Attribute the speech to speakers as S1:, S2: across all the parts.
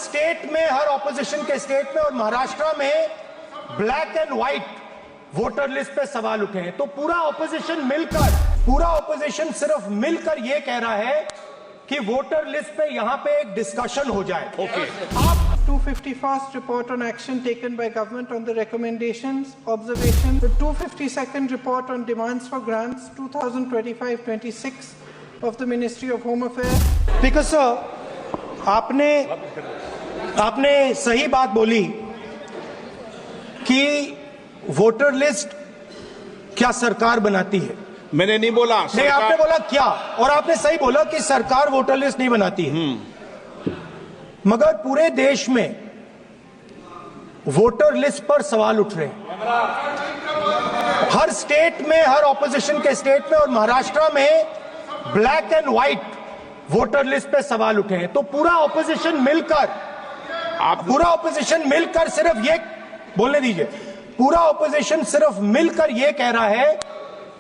S1: State में, हर opposition के state में और महाराष्ट्र में black and white voter list पे सवाल उठे हैं। तो पूरा ऑपोजिशन सिर्फ मिलकर ये कह रहा है कि वोटर लिस्ट पे यहां पे एक डिस्कशन हो जाए।
S2: आप 251st report on action taken by government on the recommendations, observations, the 252nd report on demands for grants 2025-26 of the Ministry of Home Affairs.
S1: Because sir, आपने सही बात बोली कि वोटर लिस्ट क्या सरकार बनाती है।
S3: मैंने नहीं बोला
S1: नहीं, आपने बोला क्या, और आपने सही बोला कि सरकार वोटर लिस्ट नहीं बनाती है। मगर पूरे देश में वोटर लिस्ट पर सवाल उठ रहे हैं। हर स्टेट में, हर ऑपोजिशन के स्टेट में और महाराष्ट्र में black and white voter list पे सवाल उठे हैं। तो पूरा ऑपोजिशन मिलकर सिर्फ ये बोलने दीजिए, पूरा ऑपोजिशन सिर्फ मिलकर ये कह रहा है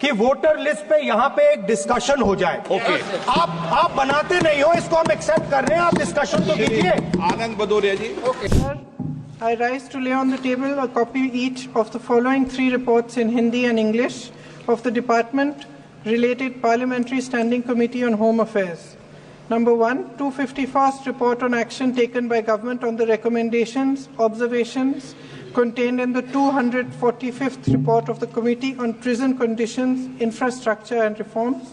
S1: कि वोटर लिस्ट पे यहां पे एक डिस्कशन हो जाए। आप बनाते नहीं हो, इसको हम एक्सेप्ट कर रहे हैं, आप डिस्कशन तो कीजिए।
S3: आनंद भदौरिया जी।
S2: Sir, I rise to lay on the table a copy each of the following 3 reports in Hindi and English of the Department Related Parliamentary Standing Committee on Home Affairs. Number 1, 251st report on action taken by government on the recommendations, observations contained in the 245th report of the Committee on Prison Conditions, Infrastructure and Reforms.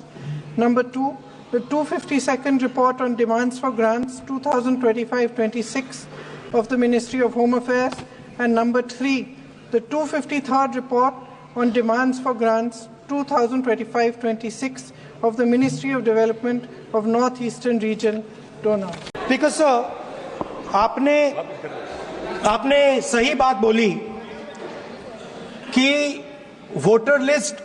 S2: Number 2, the 252nd report on demands for grants 2025-26 of the Ministry of Home Affairs. And number 3, the 253rd report on demands for grants 2025-26 of the Ministry of Development of Northeastern Region, Donau.
S1: Because sir, आपने सही बात बोली कि voter list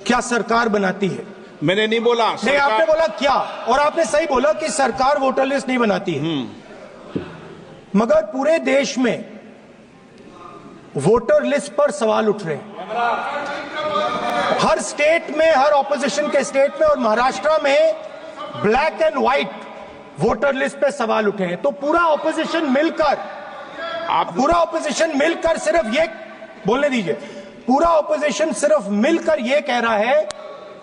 S1: क्या सरकार बनाती है।
S3: मैंने नहीं बोला
S1: नहीं, आपने बोला क्या, और आपने सही बोला कि सरकार वोटर लिस्ट नहीं बनाती है। मगर पूरे देश में वोटर लिस्ट पर सवाल उठ रहे हैं। हर स्टेट में, हर ऑपोजिशन के स्टेट में और महाराष्ट्र में black and white voter list पे सवाल उठे हैं। तो पूरा ऑपोजिशन मिलकर सिर्फ ये बोलने दीजिए, पूरा ऑपोजिशन सिर्फ मिलकर ये कह रहा है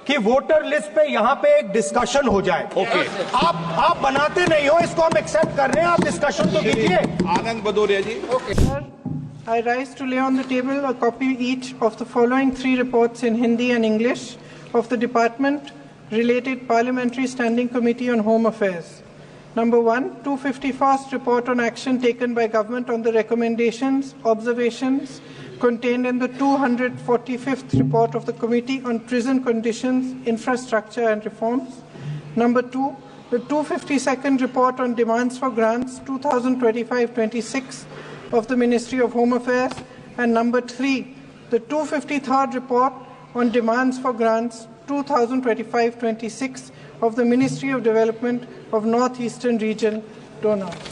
S1: कि वोटर लिस्ट पे यहां पे एक डिस्कशन हो जाए। आप बनाते नहीं हो, इसको हम एक्सेप्ट कर रहे हैं, आप डिस्कशन तो कीजिए।
S3: आनंद भदौरिया जी।
S2: Sir, I rise to lay on the table a copy each of the following 3 reports in Hindi and English of the Department Related Parliamentary Standing Committee on Home Affairs. Number 1, 251st report on action taken by government on the recommendations, observations contained in the 245th report of the Committee on Prison Conditions, Infrastructure and Reforms. Number 2, the 252nd report on demands for grants 2025-26 of the Ministry of Home Affairs. And number 3, the 253rd report on demands for grants 2025-26 of the Ministry of Development of Northeastern Region, Donau.